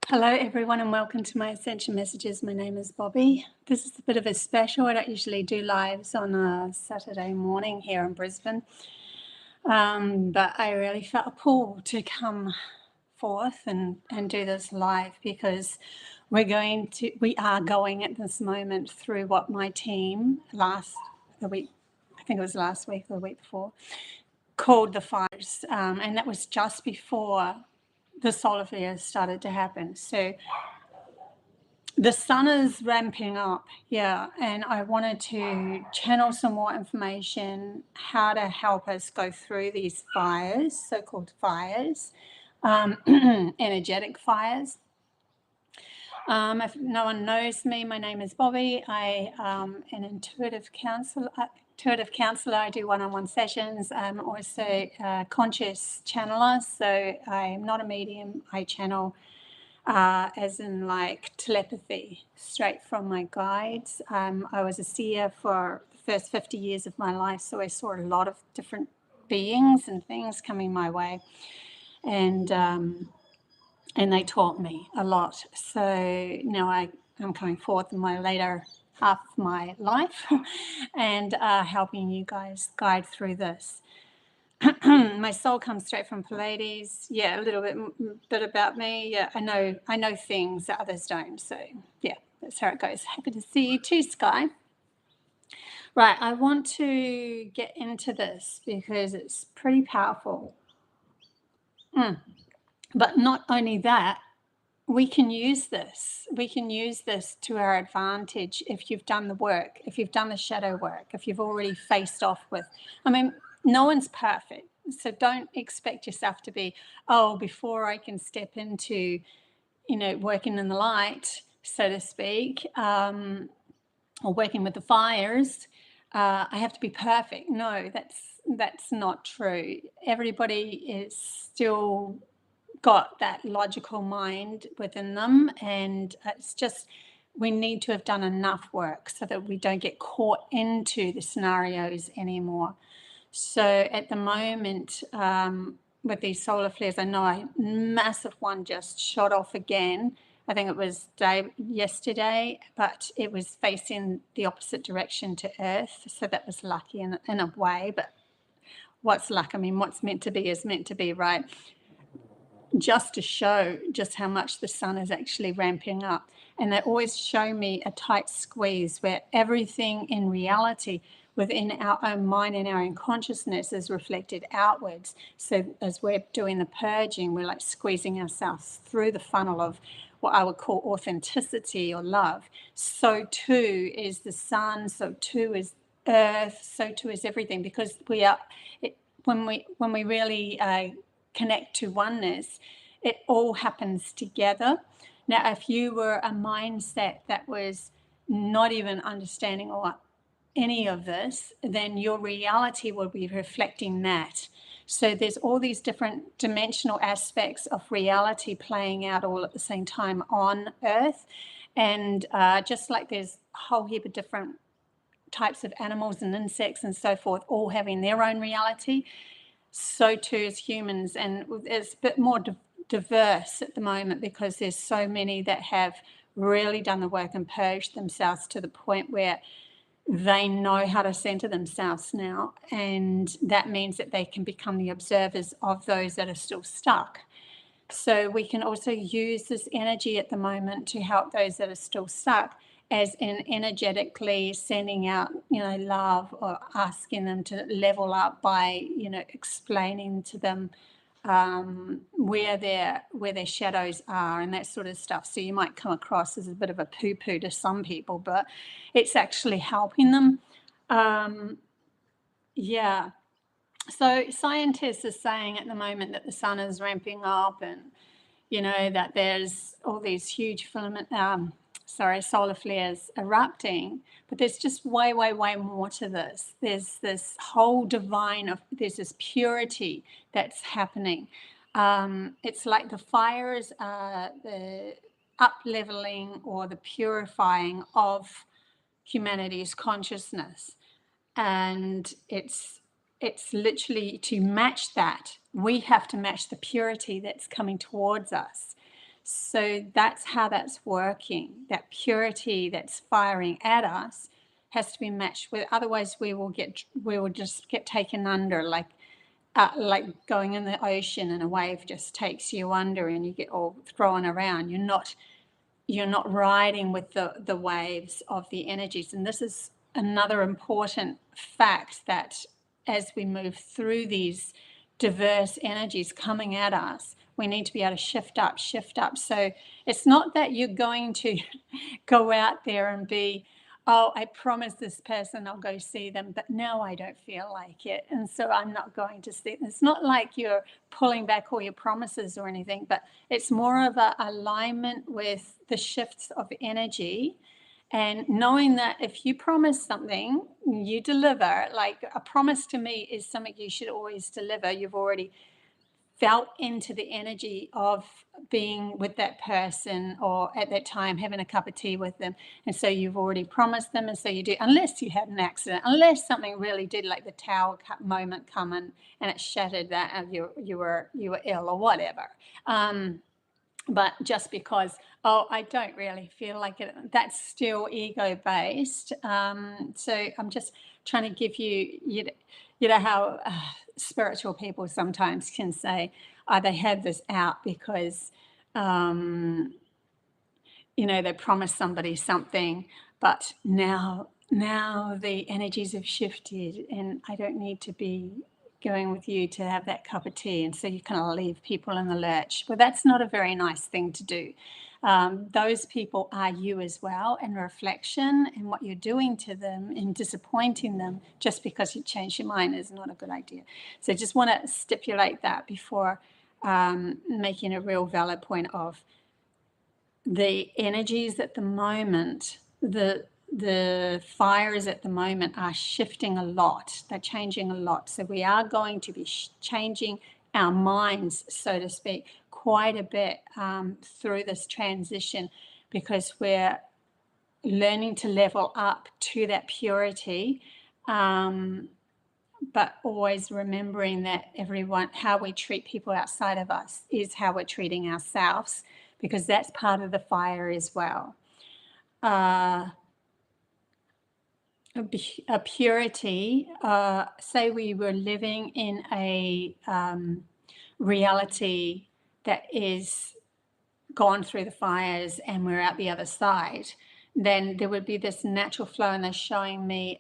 Hello everyone and welcome to my Ascension Messages. My name is Bobbie. This is a bit of a special. I don't usually do lives on a Saturday morning here in Brisbane, but I really felt a pull to come forth and do this live because we are going at this moment through what my team I think it was last week or the week before, called the fires, and that was just before the solar flares started to happen. So the sun is ramping up, and I wanted to channel some more information, how to help us go through these fires, so-called fires, energetic fires. If no one knows me, my name is Bobbie. I am an intuitive counselor. I do one-on-one sessions. I'm also a conscious channeler, so I'm not a medium. I channel as in like telepathy, straight from my guides. I was a seer for the first 50 years of my life, so I saw a lot of different beings and things coming my way, and they taught me a lot. So now I'm coming forth in my later half of my life and helping you guys guide through this. My soul comes straight from Pleiades. Yeah, a little bit about me. Yeah, I know things that others don't. So yeah, that's how it goes. Happy to see you too, Sky. Right, I want to get into this because it's pretty powerful. But not only that, we can use this. We can use this to our advantage if you've done the work, if you've done the shadow work, if you've already faced off with. I mean, no one's perfect. So don't expect yourself to be, before I can step into, working in the light, so to speak, or working with the fires, I have to be perfect. No, that's not true. Everybody is still got that logical mind within them, and it's just we need to have done enough work so that we don't get caught into the scenarios anymore. So at the moment, with these solar flares, I know a massive one just shot off again. I think it was yesterday, but it was facing the opposite direction to Earth, so that was lucky in a way. But what's luck? I mean, what's meant to be is meant to be, right? Just to show just how much the sun is actually ramping up. And they always show me a tight squeeze where everything in reality within our own mind and our own consciousness is reflected outwards. So as we're doing the purging, we're like squeezing ourselves through the funnel of what I would call authenticity or love. So too is the sun, so too is earth, so too is everything, because when we really connect to oneness, it all happens together. Now, if you were a mindset that was not even understanding or any of this, then your reality will be reflecting that. So there's all these different dimensional aspects of reality playing out all at the same time on Earth. And just like there's a whole heap of different types of animals and insects and so forth, all having their own reality, so too is humans. And it's a bit more diverse at the moment because there's so many that have really done the work and purged themselves to the point where they know how to center themselves now, and that means that they can become the observers of those that are still stuck. So we can also use this energy at the moment to help those that are still stuck, as in energetically sending out, love, or asking them to level up by, explaining to them where their shadows are and that sort of stuff. So you might come across as a bit of a poo-poo to some people, but it's actually helping them. So scientists are saying at the moment that the sun is ramping up, and that there's all these huge solar flares erupting, but there's just way more to this. There's this whole there's this purity that's happening. It's like the fires are the up-leveling or the purifying of humanity's consciousness, and it's literally to match that. We have to match the purity that's coming towards us. So that's how that's working. That purity that's firing at us has to be matched with, otherwise we will just get taken under, like going in the ocean and a wave just takes you under and you get all thrown around. You're not riding with the waves of the energies. And this is another important fact, that as we move through these diverse energies coming at us, we need to be able to shift up. So it's not that you're going to go out there and be, oh, I promised this person I'll go see them, but now I don't feel like it, and so I'm not going to see them. It's not like you're pulling back all your promises or anything, but it's more of a alignment with the shifts of energy, and knowing that if you promise something, you deliver. Like, a promise to me is something you should always deliver. You've already felt into the energy of being with that person, or at that time having a cup of tea with them, and so you've already promised them, and so you do, unless you had an accident, unless something really did, like the tower moment come in and it shattered that, and you were ill or whatever. But just because, oh, I don't really feel like it, that's still ego based. So I'm just trying to give you, you know how spiritual people sometimes can say, oh, they have this out because, they promised somebody something, but now the energies have shifted and I don't need to be going with you to have that cup of tea, and so you kind of leave people in the lurch. Well, that's not a very nice thing to do. Those people are you as well, and reflection, and what you're doing to them and disappointing them just because you changed your mind is not a good idea. So just want to stipulate that before making a real valid point of the energies at the moment, the fires at the moment are shifting a lot. They're changing a lot. So we are going to be changing our minds, so to speak, quite a bit through this transition, because we're learning to level up to that purity, but always remembering that how we treat people outside of us is how we're treating ourselves, because that's part of the fire as well. A purity, say we were living in a reality that is gone through the fires and we're out the other side, then there would be this natural flow, and they're showing me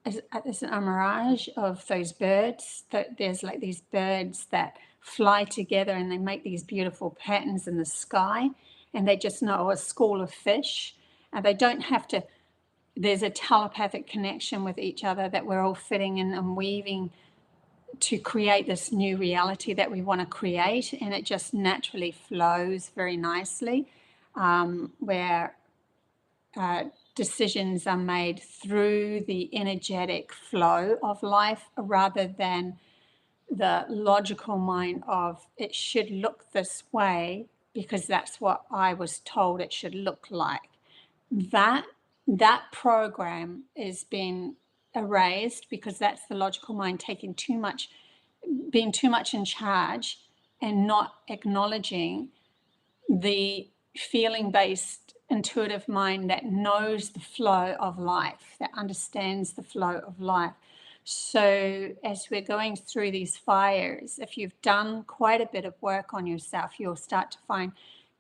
it's a mirage of those birds. There's like these birds that fly together and they make these beautiful patterns in the sky, and they just know a school of fish, and they don't have to, there's a telepathic connection with each other that we're all fitting in and weaving to create this new reality that we want to create, and it just naturally flows very nicely, where decisions are made through the energetic flow of life rather than the logical mind of it should look this way because that's what I was told it should look like. That program is being erased, because that's the logical mind taking too much, being too much in charge, and not acknowledging the feeling-based intuitive mind that knows the flow of life, that understands the flow of life. So as we're going through these fires, if you've done quite a bit of work on yourself, you'll start to find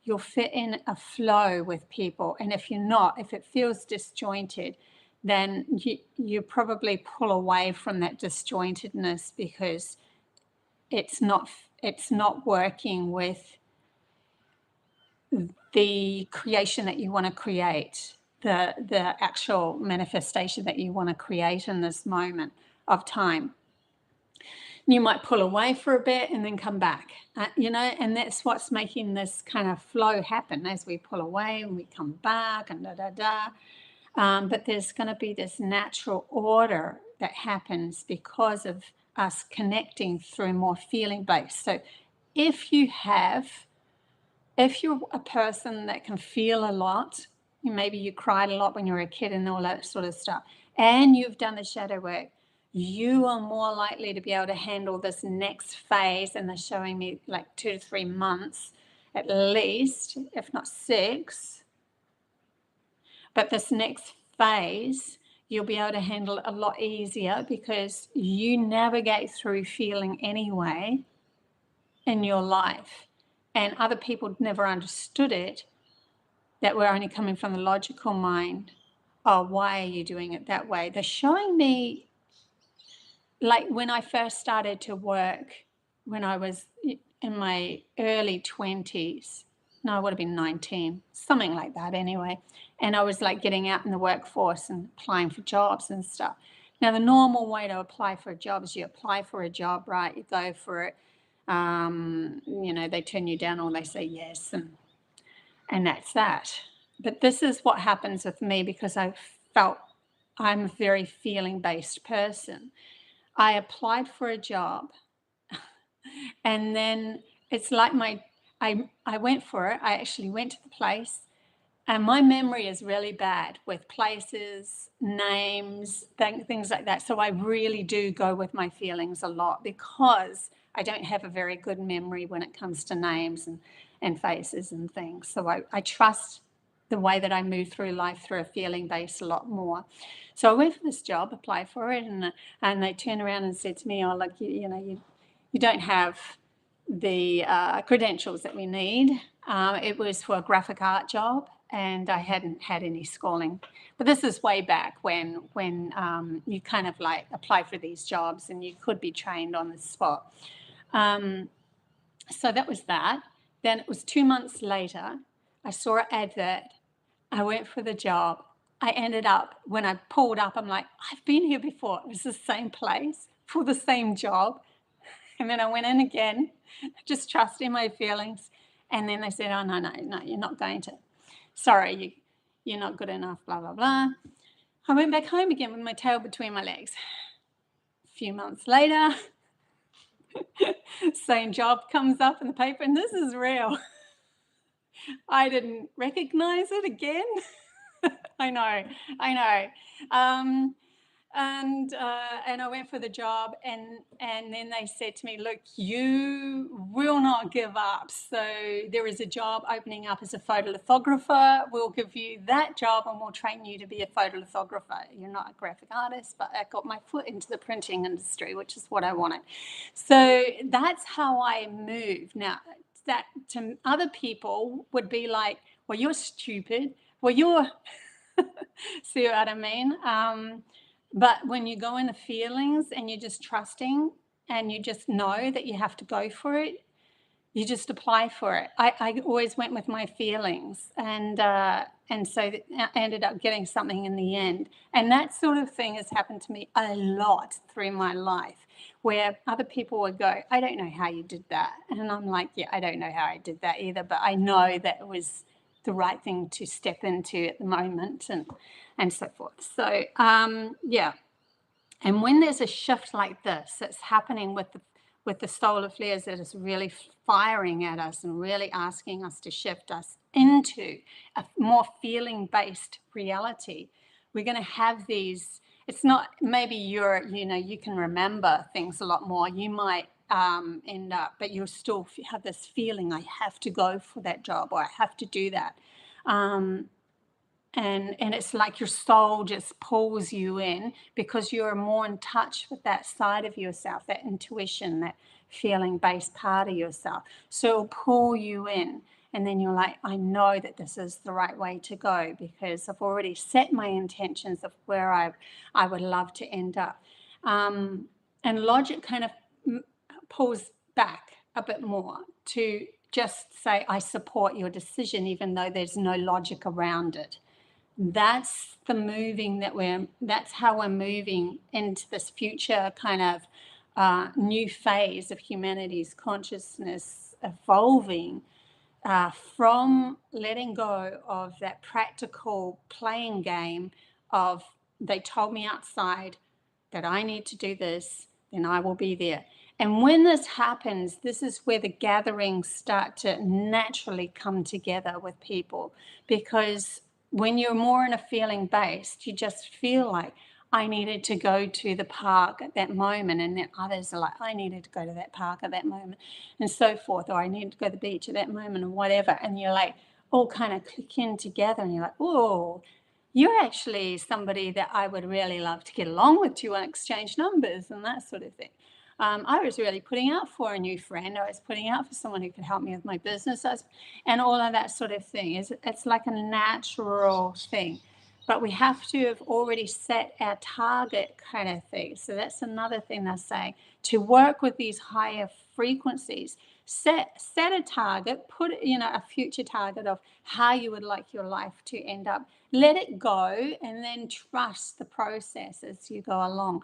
you'll fit in a flow with people. And if you're not, if it feels disjointed, then you probably pull away from that disjointedness, because it's not working with the creation that you want to create, the actual manifestation that you want to create in this moment of time. You might pull away for a bit and then come back, and that's what's making this kind of flow happen as we pull away and we come back and but there's going to be this natural order that happens because of us connecting through more feeling based. So if you're a person that can feel a lot, maybe you cried a lot when you were a kid and all that sort of stuff, and you've done the shadow work, you are more likely to be able to handle this next phase, and they're showing me like 2 to 3 months, at least, if not 6. But this next phase, you'll be able to handle it a lot easier because you navigate through feeling anyway in your life. And other people never understood it, that we're only coming from the logical mind. Oh, why are you doing it that way? They're showing me, like when I first started to work, when I was in my early 20s, no, I would have been 19, something like that anyway. And I was like getting out in the workforce and applying for jobs and stuff. Now, the normal way to apply for a job is you apply for a job, right? You go for it. You know, they turn you down or they say yes, and that's that. But this is what happens with me because I felt I'm a very feeling-based person. I applied for a job and then it's like I went for it. I actually went to the place, and my memory is really bad with places, names, things like that. So I really do go with my feelings a lot because I don't have a very good memory when it comes to names and faces and things. So I trust the way that I move through life through a feeling base a lot more. So I went for this job, applied for it, and they turned around and said to me, oh, look, you don't have the credentials that we need. It was for a graphic art job, and I hadn't had any schooling. But this is way back when you kind of like apply for these jobs and you could be trained on the spot. So that was that. Then it was 2 months later, I saw an advert. I went for the job. I ended up, when I pulled up, I'm like, I've been here before. It was the same place for the same job. And then I went in again, just trusting my feelings. And then they said, oh, no, you're not going to. Sorry, you're not good enough, blah, blah, blah. I went back home again with my tail between my legs. A few months later, same job comes up in the paper, and this is real. I didn't recognize it again. I know. And I went for the job, and then they said to me, look, you will not give up. So there is a job opening up as a photolithographer. We'll give you that job and we'll train you to be a photolithographer. You're not a graphic artist, but I got my foot into the printing industry, which is what I wanted. So that's how I move. Now, that to other people would be like, well, you're stupid. Well, you're, see what I mean? But when you go into feelings and you're just trusting and you just know that you have to go for it, you just apply for it. I always went with my feelings, and so I ended up getting something in the end. And that sort of thing has happened to me a lot through my life, where other people would go, I don't know how you did that. And I'm like, yeah, I don't know how I did that either, but I know that it was the right thing to step into at the moment, and so forth. So, yeah. And when there's a shift like this that's happening with the solar flares that is really firing at us and really asking us to shift us into a more feeling-based reality, we're going to have these. It's not, maybe you can remember things a lot more. You might end up, but you'll still have this feeling, I have to go for that job, or I have to do that. And it's like your soul just pulls you in because you're more in touch with that side of yourself, that intuition, that feeling-based part of yourself. So it'll pull you in. And then you're like, I know that this is the right way to go because I've already set my intentions of where I would love to end up. And logic kind of pulls back a bit more to just say, I support your decision, even though there's no logic around it. That's the moving that's how we're moving into this future kind of new phase of humanity's consciousness evolving from letting go of that practical playing game of they told me outside that I need to do this, then I will be there. And when this happens, this is where the gatherings start to naturally come together with people, because when you're more in a feeling based, you just feel like, I needed to go to the park at that moment, and then others are like, I needed to go to that park at that moment, and so forth, or I needed to go to the beach at that moment, or whatever. And you're like, all kind of click in together, and you're like, oh, you're actually somebody that I would really love to get along with. Do you want to exchange numbers and that sort of thing? I was really putting out for a new friend. I was putting out for someone who could help me with my business, and all of that sort of thing. It's like a natural thing. But we have to have already set our target kind of thing. So that's another thing they're saying. To work with these higher frequencies, set a target, put a future target of how you would like your life to end up. Let it go, and then trust the process as you go along.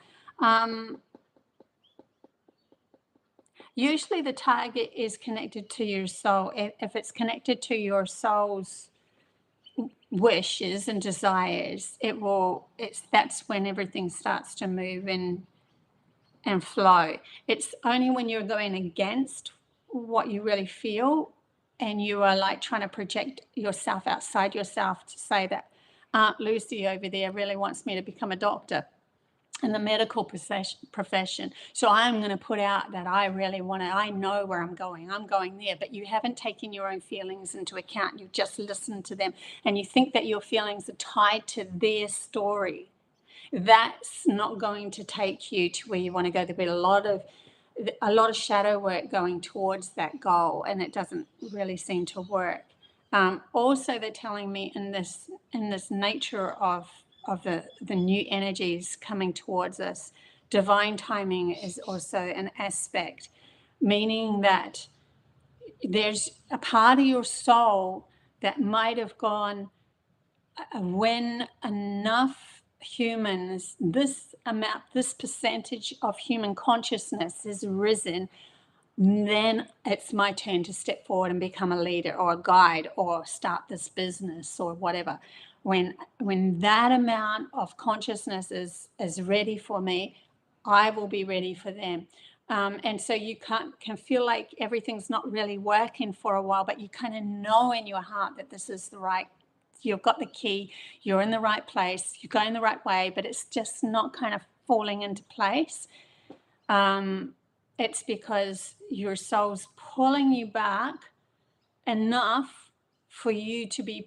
Usually the target is connected to your soul. If it's connected to your soul's wishes and desires, that's when everything starts to move and flow. It's only when you're going against what you really feel, and you are like trying to project yourself outside yourself to say that Aunt Lucy over there really wants me to become a doctor in the medical profession. So I'm going to put out that I really want to, I know where I'm going there, but you haven't taken your own feelings into account. You've just listened to them, and you think that your feelings are tied to their story. That's not going to take you to where you want to go. There'll be a lot of shadow work going towards that goal, and it doesn't really seem to work. Also, they're telling me in this nature of the new energies coming towards us, divine timing is also an aspect, meaning that there's a part of your soul that might have gone, when enough humans, this percentage of human consciousness has risen, then it's my turn to step forward and become a leader or a guide or start this business or whatever. When that amount of consciousness is ready for me, I will be ready for them. And so you can feel like everything's not really working for a while, but you kind of know in your heart that this is the right, you've got the key, you're in the right place, you're going the right way, but it's just not kind of falling into place. It's because your soul's pulling you back enough for you to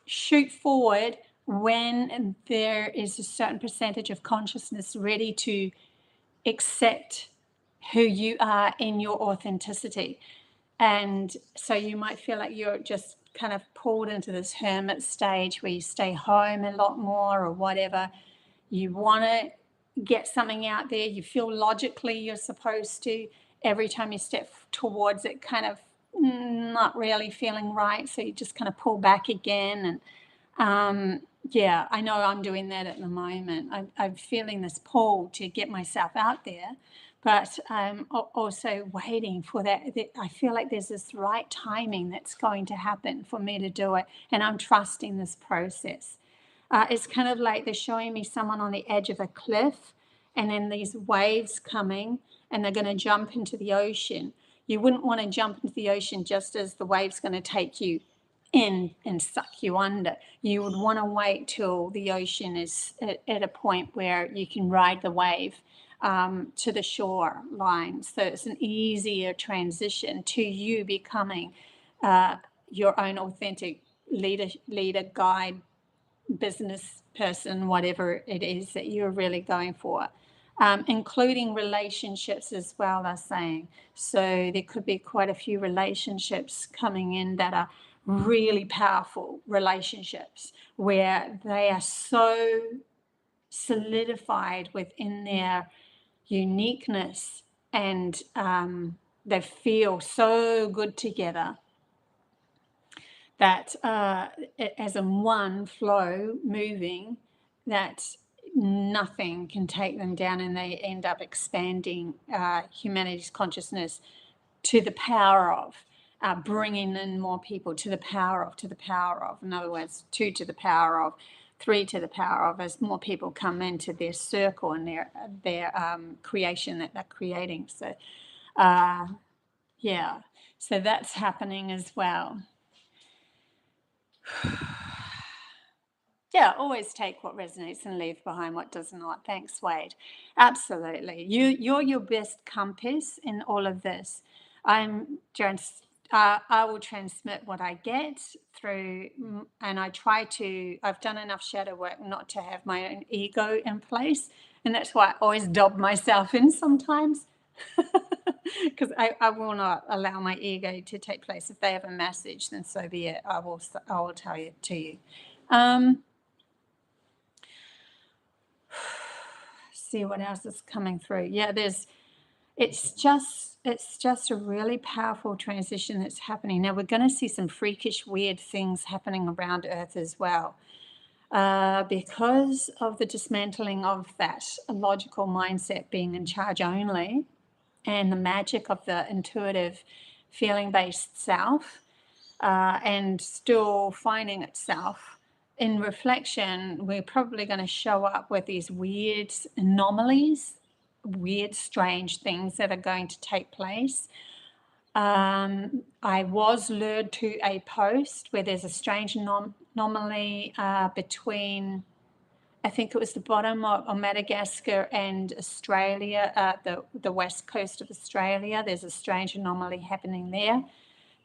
shoot forward when there is a certain percentage of consciousness ready to accept who you are in your authenticity. And so you might feel like you're just kind of pulled into this hermit stage where you stay home a lot more or whatever. You want to get something out there. You feel logically you're supposed to. Every time you step towards it, kind of not really feeling right. So you just kind of pull back again. And yeah, I know I'm doing that at the moment. I'm feeling this pull to get myself out there, but I'm also waiting for that. I feel like there's this right timing that's going to happen for me to do it, and I'm trusting this process. It's kind of like they're showing me someone on the edge of a cliff, and then these waves coming, and they're going to jump into the ocean. You wouldn't want to jump into the ocean just as the wave's going to take you in and suck you under. You would want to wait till the ocean is at a point where you can ride the wave to the shore line. So it's an easier transition to you becoming your own authentic leader, guide, business person, whatever it is that you're really going for. Including relationships as well, they're saying. So there could be quite a few relationships coming in that are really powerful relationships where they are so solidified within their uniqueness, and they feel so good together that as a one flow moving, that nothing can take them down, and they end up expanding humanity's consciousness to the power of bringing in more people to the power of, in other words, 2 to the power of, 3 to the power of, as more people come into their circle and their creation that they're creating. So yeah, so that's happening as well. Yeah, always take what resonates and leave behind what does not. Thanks, Wade. Absolutely. You're your best compass in all of this. I'm just I will transmit what I get through, and I've done enough shadow work not to have my own ego in place. And that's why I always dob myself in sometimes, because I will not allow my ego to take place. If they have a message, then so be it. I will tell you to you. See what else is coming through. Yeah, it's just a really powerful transition that's happening. Now we're going to see some freakish, weird things happening around Earth as well. Because of the dismantling of that logical mindset being in charge only, and the magic of the intuitive, feeling-based self, and still finding itself in reflection, we're probably going to show up with these weird anomalies, weird, strange things that are going to take place. I was lured to a post where there's a strange anomaly between, I think it was the bottom of Madagascar and Australia, the west coast of Australia. There's a strange anomaly happening there.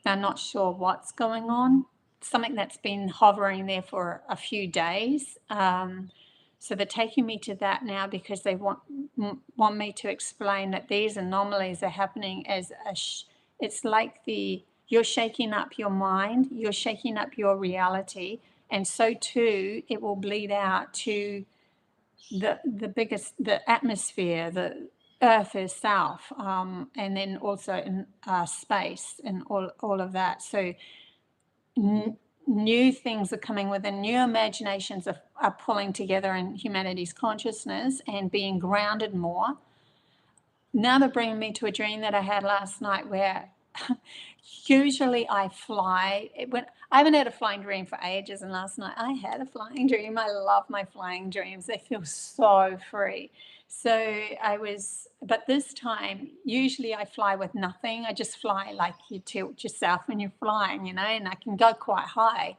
I'm not sure what's going on. Something that's been hovering there for a few days. So they're taking me to that now because they want me to explain that these anomalies are happening as it's like you're shaking up your mind, you're shaking up your reality, and so too it will bleed out to the atmosphere, the Earth herself, and then also in space and all of that. So new things are coming within, new imaginations are pulling together in humanity's consciousness and being grounded more. Now they're bringing me to a dream that I had last night where usually I fly. I haven't had a flying dream for ages, and last night I had a flying dream. I love my flying dreams. They feel so free. But this time, usually I fly with nothing. I just fly like you tilt yourself when you're flying, and I can go quite high.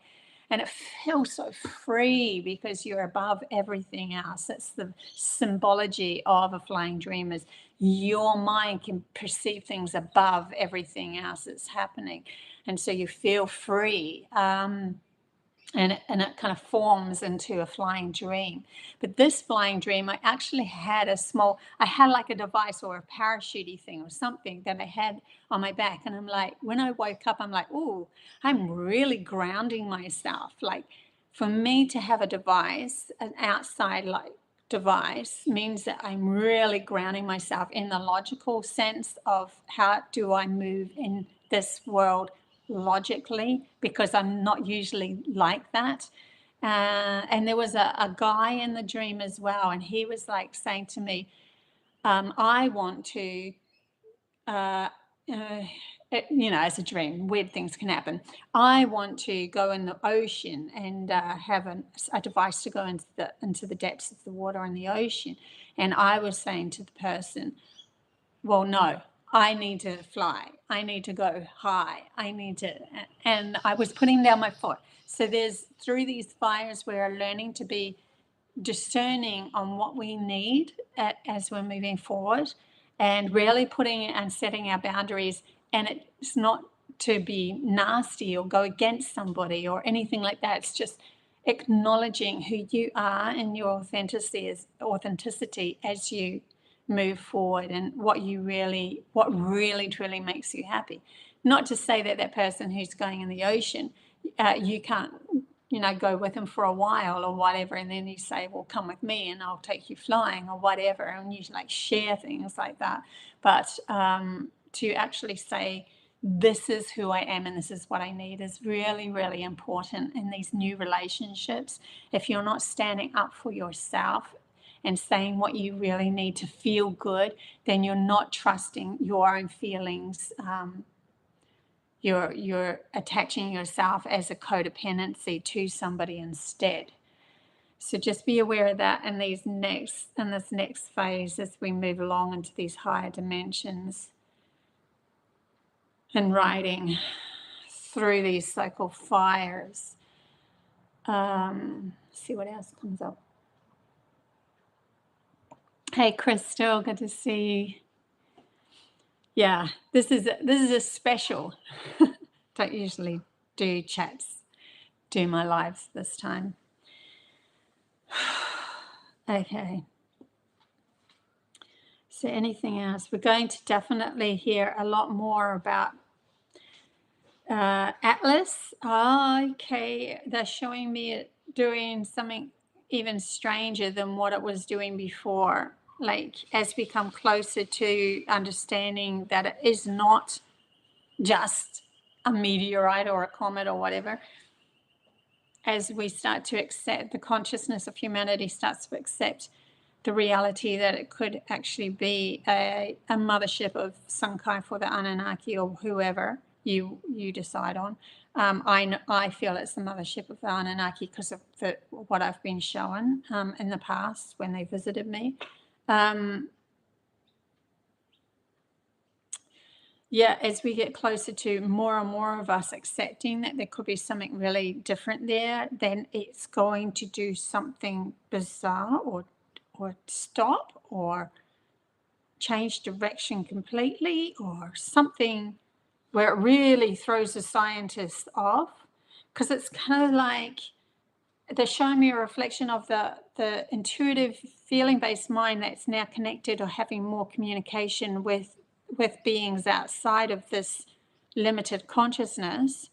And it feels so free because you're above everything else. That's the symbology of a flying dream, is your mind can perceive things above everything else that's happening. And so you feel free. And it kind of forms into a flying dream. But this flying dream, I actually had I had like a device or a parachute thing or something that I had on my back. And I'm like, when I woke up, I'm like, oh, I'm really grounding myself. Like, for me to have a device, an outside like device, means that I'm really grounding myself in the logical sense of how do I move in this world logically, because I'm not usually like that. And there was a guy in the dream as well, and he was like saying to me, I want to, as a dream, weird things can happen. I want to go in the ocean and have a device to go into the depths of the water in the ocean. And I was saying to the person, well, no, I need to fly. I need to go high. And I was putting down my foot. So through these fires, we're learning to be discerning on what we need as we're moving forward, and really putting and setting our boundaries. And it's not to be nasty or go against somebody or anything like that. It's just acknowledging who you are and your authenticity as you move forward, and what really truly makes you happy. Not to say that person who's going in the ocean, you can't go with him for a while or whatever, and then you say, well, come with me and I'll take you flying or whatever, and you like share things like that. But to actually say, this is who I am and this is what I need, is really, really important in these new relationships. If you're not standing up for yourself and saying what you really need to feel good, then you're not trusting your own feelings. You're attaching yourself as a codependency to somebody instead. So just be aware of that in this next phase as we move along into these higher dimensions, and riding through these cycle fires. see what else comes up. Hey, Crystal, good to see you. Yeah, this is a special. Don't usually do chats, do my lives this time. Okay. So anything else? We're going to definitely hear a lot more about Atlas. Oh, okay, they're showing me it doing something even stranger than what it was doing before. Like, as we come closer to understanding that it is not just a meteorite or a comet or whatever, as we start to accept, the consciousness of humanity starts to accept the reality that it could actually be a mothership of some kind for the Anunnaki or whoever you decide on. I feel it's the mothership of the Anunnaki because of what I've been shown in the past when they visited me. Yeah, as we get closer to more and more of us accepting that there could be something really different there, then it's going to do something bizarre or stop or change direction completely or something where it really throws the scientists off, because it's kind of like they're showing me a reflection of the intuitive feeling-based mind that's now connected or having more communication with beings outside of this limited consciousness,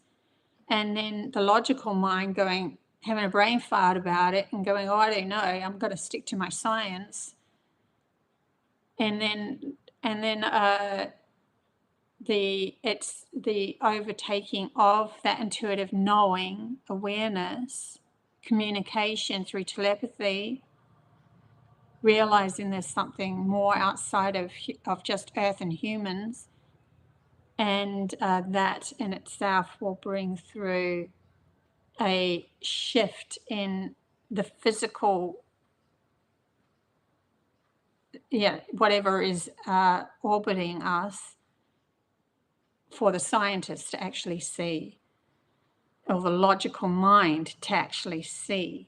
and then the logical mind having a brain fart about it and going, oh, I don't know, I'm going to stick to my science. And then it's the overtaking of that intuitive knowing, awareness, communication through telepathy, realizing there's something more outside of just Earth and humans, and that in itself will bring through a shift in the physical, whatever is orbiting us, for the scientists to actually see, or the logical mind to actually see,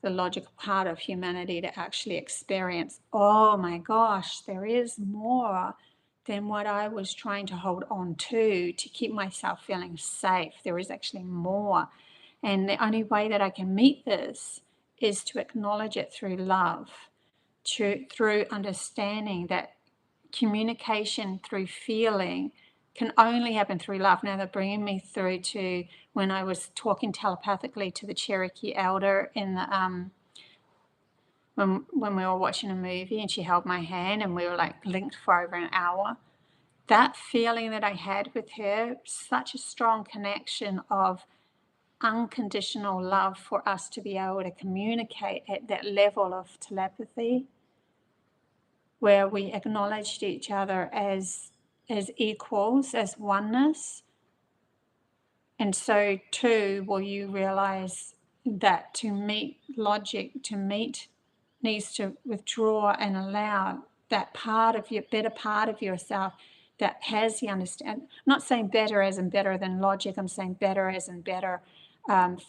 the logical part of humanity to actually experience, oh my gosh, there is more than what I was trying to hold on to keep myself feeling safe. There is actually more. And the only way that I can meet this is to acknowledge it through love, through understanding that communication through feeling can only happen through love. Now they're bringing me through to when I was talking telepathically to the Cherokee elder in the when we were watching a movie, and she held my hand and we were like linked for over an hour. That feeling that I had with her, such a strong connection of unconditional love for us to be able to communicate at that level of telepathy, where we acknowledged each other as equals, as oneness. And so too will you realize that to meet logic, needs to withdraw and allow that part of your better part of yourself that has the understand. I'm not saying better as in better than logic. I'm saying better as in better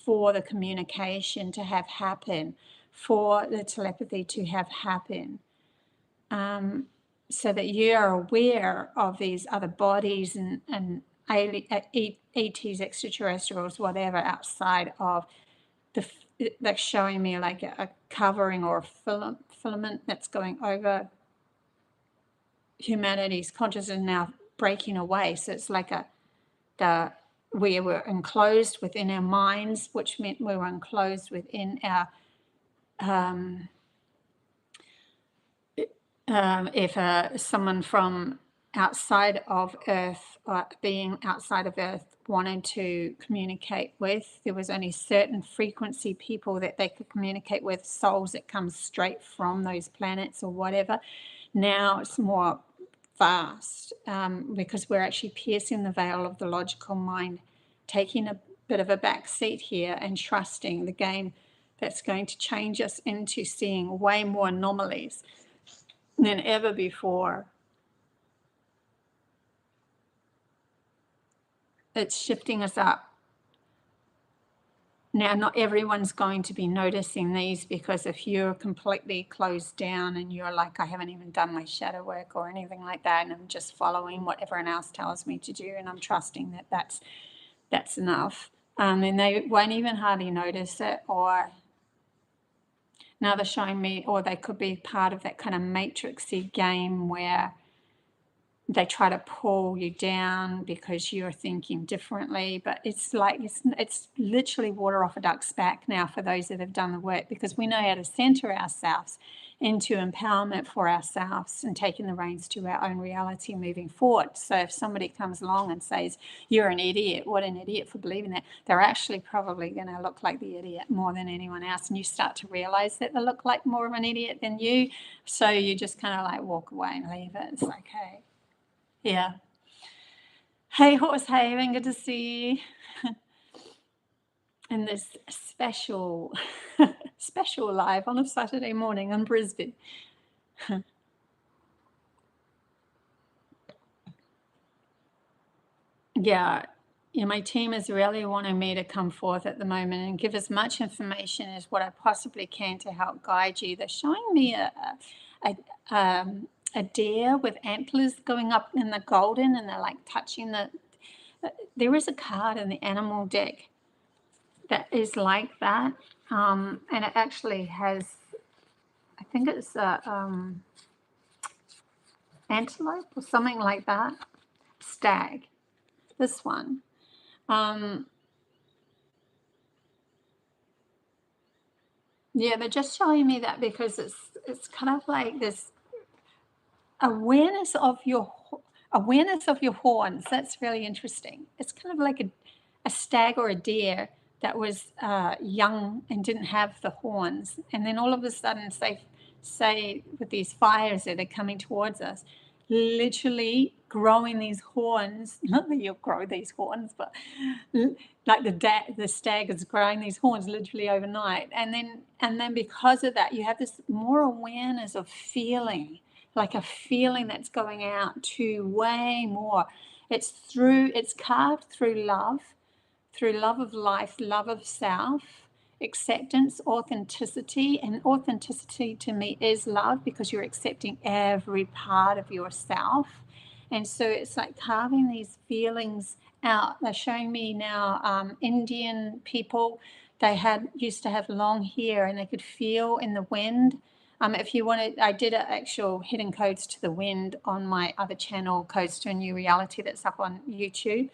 for the communication to have happen, for the telepathy to have happen, so that you're aware of these other bodies and ETs, extraterrestrials, whatever, outside of like showing me like a covering or a filament that's going over humanity's consciousness, now breaking away. So it's like we were enclosed within our minds, which meant we were enclosed within our if someone from outside of Earth, being outside of Earth, wanted to communicate with, there was only certain frequency people that they could communicate with, souls that come straight from those planets or whatever. Now it's more vast, because we're actually piercing the veil of the logical mind, taking a bit of a back seat here and trusting the game that's going to change us into seeing way more anomalies than ever before. It's shifting us up. Now, not everyone's going to be noticing these, because if you're completely closed down and you're like, I haven't even done my shadow work or anything like that, and I'm just following what everyone else tells me to do, and I'm trusting that that's enough, and they won't even hardly notice it. Or now they're showing me, or they could be part of that kind of matrixy game where they try to pull you down because you're thinking differently. But it's like, it's literally water off a duck's back now for those that have done the work, because we know how to center ourselves into empowerment for ourselves and taking the reins to our own reality moving forward. So if somebody comes along and says, you're an idiot, what an idiot for believing that, they're actually probably going to look like the idiot more than anyone else. And you start to realize that they look like more of an idiot than you. So you just kind of like walk away and leave it. It's like, hey. Yeah. Hey, Horsehaven, good to see you in this special live on a Saturday morning in Brisbane. Yeah, my team is really wanting me to come forth at the moment and give as much information as what I possibly can to help guide you. They're showing me a deer with antlers going up in the golden, and they're like touching the. There is a card in the animal deck that is like that, and it actually has, I think it's antelope or something like that, stag, this one. Yeah, they're just showing me that because it's kind of like this awareness of your horns. That's really interesting. It's kind of like a stag or a deer that was young and didn't have the horns, and then all of a sudden, say with these fires that are coming towards us, literally growing these horns. Not that you'll grow these horns, but like the stag is growing these horns literally overnight, and then because of that, you have this more awareness of feeling, like a feeling that's going out to way more. It's carved through love of life, love of self, acceptance, authenticity. And authenticity to me is love, because you're accepting every part of yourself. And so it's like carving these feelings out. They're showing me now Indian people, they used to have long hair, and they could feel in the wind. If you wanted, I did an actual hidden codes to the wind on my other channel, Codes to a New Reality, that's up on YouTube.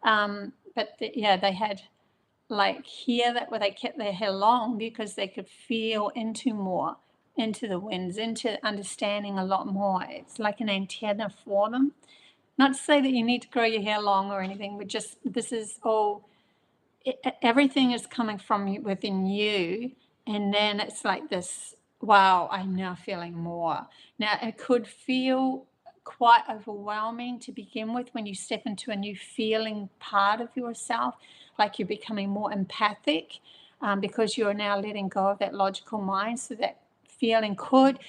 But they had like hair where they kept their hair long because they could feel into the winds, into understanding a lot more. It's like an antenna for them. Not to say that you need to grow your hair long or anything, but just this is all, everything is coming from within you. And then it's like this, wow, I'm now feeling more. Now, it could feel quite overwhelming to begin with when you step into a new feeling part of yourself, like you're becoming more empathic, because you're now letting go of that logical mind. So that feeling could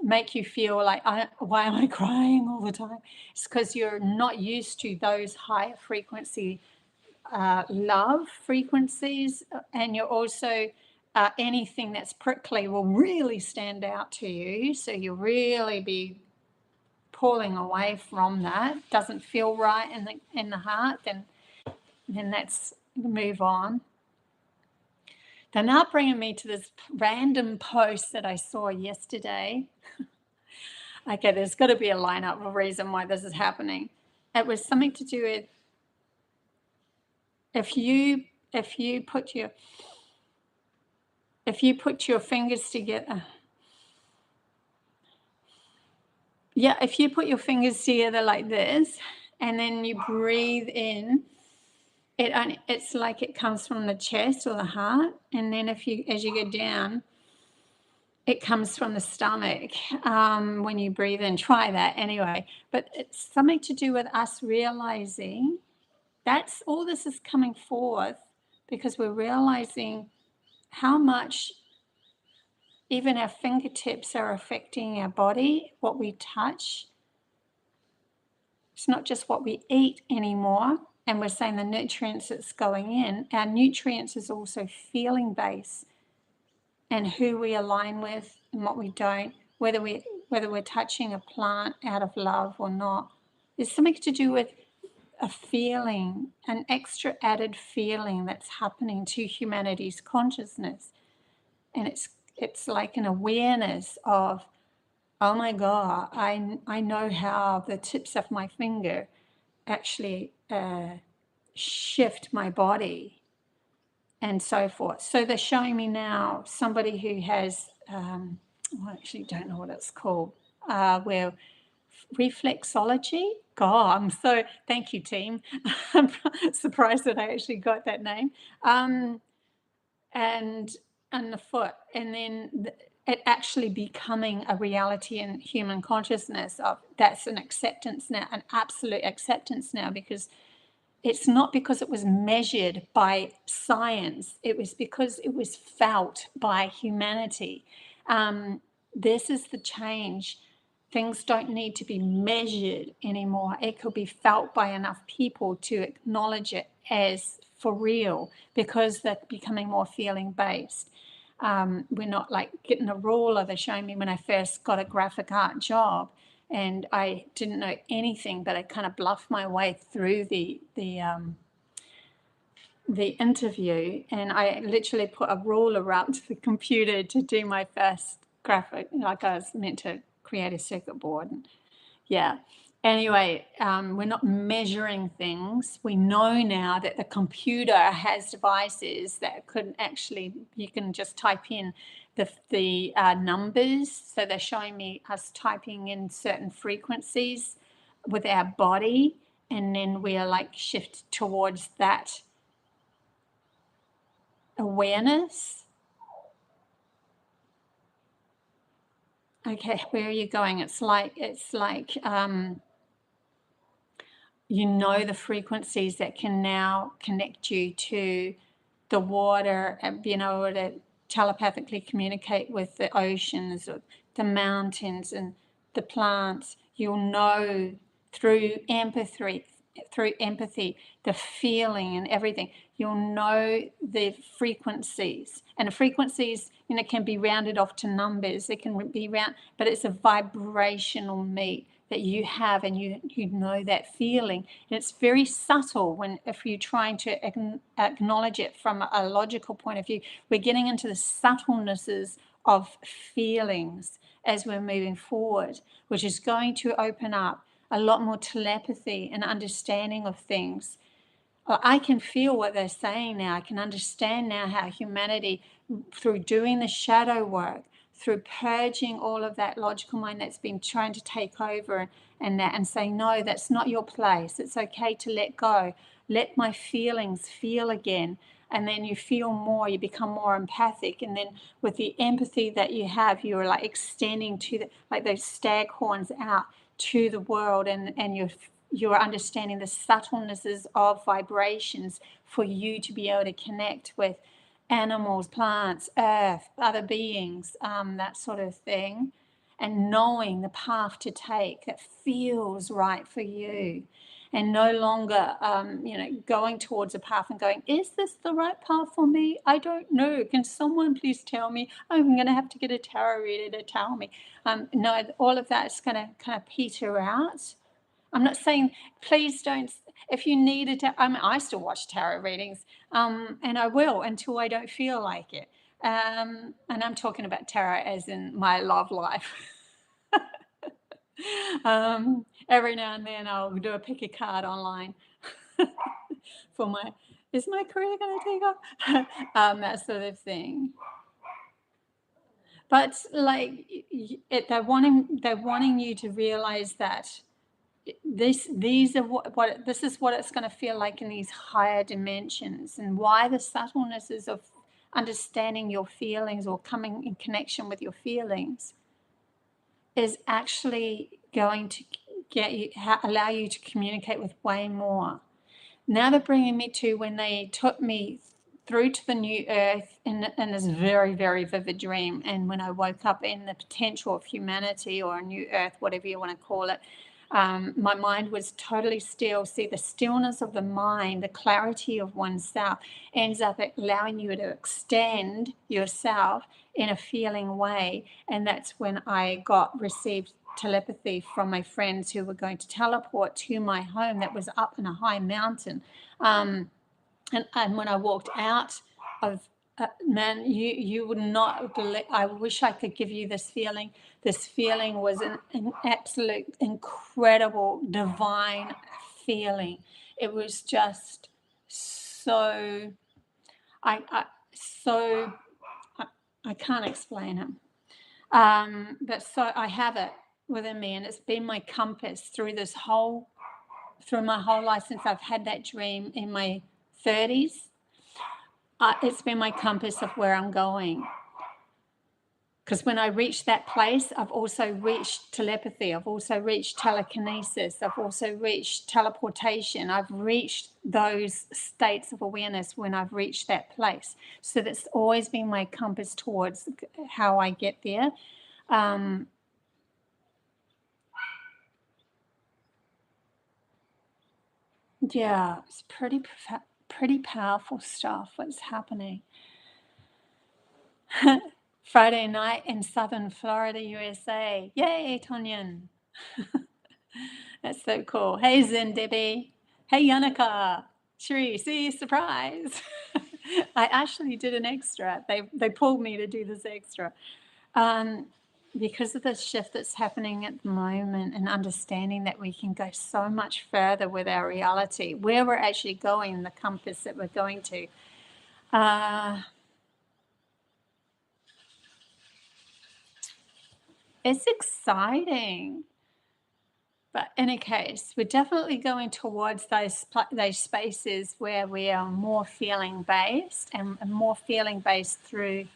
make you feel like, why am I crying all the time? It's because you're not used to those higher frequency love frequencies, and you're also anything that's prickly will really stand out to you. So you'll really be pulling away from that. Doesn't feel right in the heart, then that's move on. They're now bringing me to this random post that I saw yesterday. Okay, there's got to be a lineup, a reason why this is happening. It was something to do with if you put your fingers together. Yeah, if you put your fingers together like this and then you breathe in, it's like it comes from the chest or the heart, and then as you go down, it comes from the stomach. When you breathe in, try that anyway. But it's something to do with us realizing that's all this is coming forth, because we're realizing how much even our fingertips are affecting our body, what we touch. It's not just what we eat anymore. and we're saying the nutrients that's going in, our nutrients is also feeling based, and who we align with and what we don't, whether we're touching a plant out of love or not. There's something to do with a feeling, an extra added feeling that's happening to humanity's consciousness. And it's like an awareness of, oh my God, I know how the tips of my finger actually shift my body and so forth. So they're showing me now somebody who has, I actually don't know what it's called, where reflexology. God, thank you, team. I'm surprised that I actually got that name. And the foot, and then it actually becoming a reality in human consciousness of that's an acceptance now, an absolute acceptance now, because it's not because it was measured by science, it was because it was felt by humanity. This is the change. Things don't need to be measured anymore. It could be felt by enough people to acknowledge it as for real, because they're becoming more feeling based. We're not like getting a ruler. They're showing me when I first got a graphic art job, and I didn't know anything, but I kind of bluffed my way through the interview, and I literally put a ruler up to the computer to do my first graphic, like I was meant to create a circuit board. And yeah. Anyway, we're not measuring things. We know now that the computer has devices that could actually, you can just type in the numbers. So they're showing me us typing in certain frequencies with our body, and then we are like shift towards that awareness. Okay, where are you going? It's like you know the frequencies that can now connect you to the water and being able to telepathically communicate with the oceans or the mountains and the plants. You'll know through empathy, the feeling and everything. You'll know the frequencies, and the frequencies, can be rounded off to numbers. It can be but it's a vibrational meet that you have, and you know that feeling. And it's very subtle if you're trying to acknowledge it from a logical point of view. We're getting into the subtlenesses of feelings as we're moving forward, which is going to open up a lot more telepathy and understanding of things. I can feel what they're saying now. I can understand now how humanity, through doing the shadow work, through purging all of that logical mind that's been trying to take over and saying, no, that's not your place. It's okay to let go. Let my feelings feel again. And then you feel more, you become more empathic. And then with the empathy that you have, you're like extending to like those stag horns out to the world, and you're understanding the subtlenesses of vibrations for you to be able to connect with animals, plants, earth, other beings, that sort of thing, and knowing the path to take that feels right for you, and no longer, going towards a path and going, is this the right path for me? I don't know. Can someone please tell me? I'm going to have to get a tarot reader to tell me. No, all of that is going to kind of peter out. I'm not saying, please don't, if you needed to, I still watch tarot readings, and I will until I don't feel like it. And I'm talking about tarot as in my love life. Every now and then I'll do a pick a card online for is my career going to take off? That sort of thing. But like, they're wanting you to realize that this is what it's going to feel like in these higher dimensions, and why the subtlenesses of understanding your feelings or coming in connection with your feelings is actually going to allow you to communicate with way more. Now they're bringing me to when they took me through to the new earth in this very, very vivid dream, and when I woke up in the potential of humanity or a new earth, whatever you want to call it. My mind was totally still. See, the stillness of the mind, the clarity of oneself ends up allowing you to extend yourself in a feeling way. And that's when I received telepathy from my friends who were going to teleport to my home that was up in a high mountain. And when I walked out of, man, you would not believe, I wish I could give you this feeling. This feeling was an absolute incredible divine feeling. It was just so, so, I can't explain it. But so I have it within me, and it's been my compass through my whole life since I've had that dream in my 30s. It's been my compass of where I'm going. Because when I reach that place, I've also reached telepathy. I've also reached telekinesis. I've also reached teleportation. I've reached those states of awareness when I've reached that place. So that's always been my compass towards how I get there. Yeah, it's pretty powerful stuff what's happening. Friday night in southern Florida, USA. Yay, Tonyan. That's so cool. Hey, Zen Debbie. Hey, Yannicka. Shri, see, surprise. I actually did an extra. They pulled me to do this extra. Because of the shift that's happening at the moment, and understanding that we can go so much further with our reality, where we're actually going, the compass that we're going to. It's exciting. But in any case, we're definitely going towards those spaces where we are more feeling based, and more feeling based through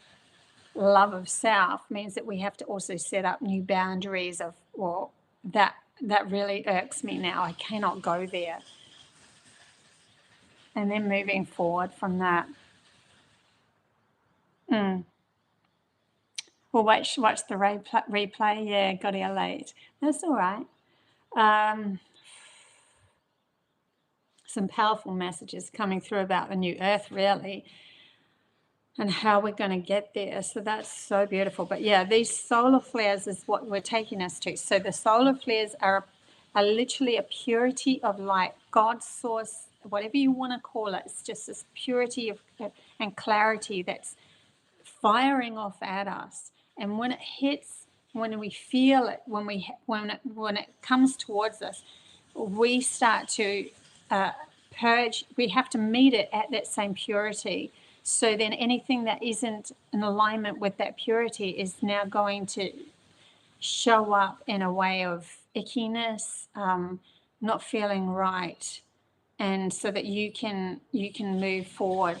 love of self means that we have to also set up new boundaries of, well, that really irks me now. I cannot go there. And then moving forward from that. We'll watch the replay. Yeah, got here late. That's all right. Some powerful messages coming through about the new earth, really, and how we're going to get there. So that's so beautiful. But yeah, these solar flares is what we're taking us to. So the solar flares are literally a purity of light, God's source, whatever you want to call it. It's just this purity of and clarity that's firing off at us. And when it hits, when we feel it, when it comes towards us, we start to purge. We have to meet it at that same purity. So then anything that isn't in alignment with that purity is now going to show up in a way of ickiness, not feeling right, and so that you can move forward.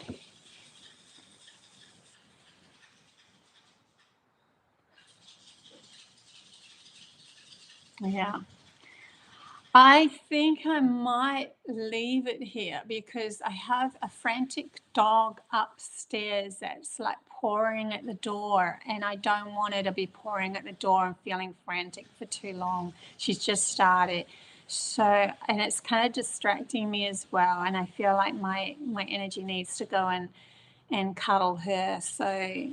Yeah. I think I might leave it here because I have a frantic dog upstairs that's like pouring at the door, and I don't want her to be pouring at the door and feeling frantic for too long. She's just started. So, and it's kind of distracting me as well, and I feel like my energy needs to go and cuddle her. So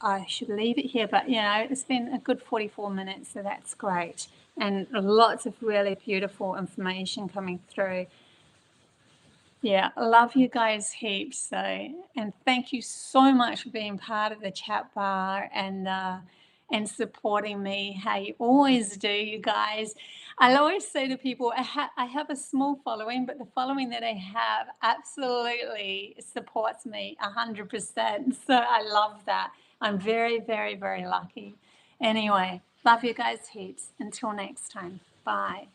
I should leave it here, but it's been a good 44 minutes, so that's great. And lots of really beautiful information coming through. Yeah, I love you guys heaps. So, and thank you so much for being part of the chat bar and supporting me how you always do, you guys. I always say to people, I have a small following, but the following that I have absolutely supports me 100%. So I love that. I'm very, very, very lucky. Anyway, love you guys heaps. Until next time. Bye.